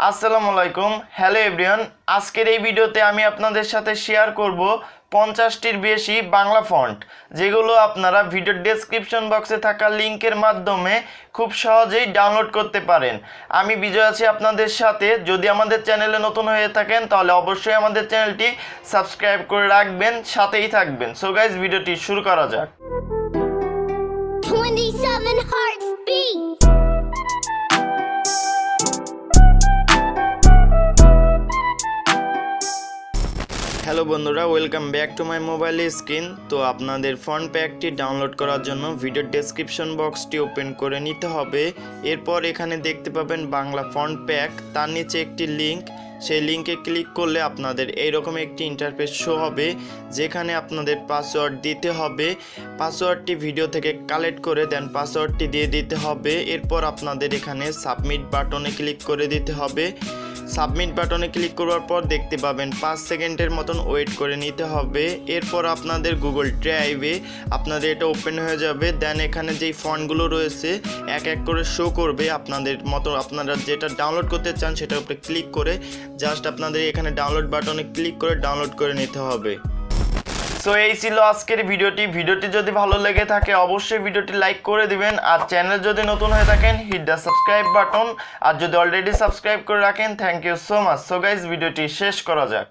আসসালামু আলাইকুম। Hello everyone, আজকের এই ভিডিওতে আমি আপনাদের সাথে শেয়ার করব 50টির বেশি বাংলা ফন্ট, যেগুলো আপনারা ভিডিওর ডেসক্রিপশন বক্সে থাকা লিংকের মাধ্যমে খুব সহজেই ডাউনলোড করতে পারেন। আমি বিজয় আছি আপনাদের সাথে। যদি আমাদের চ্যানেলে নতুন হয়ে থাকেন তাহলে অবশ্যই আমাদের চ্যানেলটি সাবস্ক্রাইব করে রাখবেন, সাথেই থাকবেন। সো গাইস, ভিডিওটি শুরু করা যাক। 27 hearts beat. হ্যালো বন্ধুরা, welcome back to my mobile screen. তো আপনাদের ফন্ট প্যাকটি ডাউনলোড করার জন্য ভিডিওর ডেসক্রিপশন বক্সটি ওপেন করে নিতে হবে। এরপর এখানে দেখতে পাবেন বাংলা ফন্ট প্যাক, তার নিচে একটি লিঙ্ক। সেই লিঙ্কে ক্লিক করলে আপনাদের এইরকম একটি ইন্টারফেস শো হবে, যেখানে আপনাদের পাসওয়ার্ড দিতে হবে। পাসওয়ার্ডটি ভিডিও থেকে কালেক্ট করে দেন পাসওয়ার্ডটি দিয়ে দিতে হবে। এরপর আপনাদের এখানে সাবমিট বাটনে ক্লিক করে দিতে হবে। সাবমিট বাটনে ক্লিক করার পর দেখতে পাবেন 5 সেকেন্ডের মতন ওয়েট করে নিতে হবে। এরপর আপনাদের গুগল ড্রাইভে আপনাদের এটা ওপেন হয়ে যাবে। দেন এখানে যেই ফন্টগুলো রয়েছে এক এক করে শো করবে। আপনাদের মতো আপনারা যেটা ডাউনলোড করতে চান সেটার উপরে ক্লিক করে জাস্ট আপনাদের এখানে ডাউনলোড বাটনে ক্লিক করে ডাউনলোড করে নিতে হবে। সো এই ছিল আজকের ভিডিওটি যদি ভালো লেগে থাকে অবশ্যই ভিডিওটি লাইক করে দিবেন। আর চ্যানেল যদি নতুন হয়ে থাকেন হিট দ্য সাবস্ক্রাইব বাটন। আর যদি অলরেডি সাবস্ক্রাইব করে রাখেন thank you so much. So guys, ভিডিওটি শেষ করা যাক।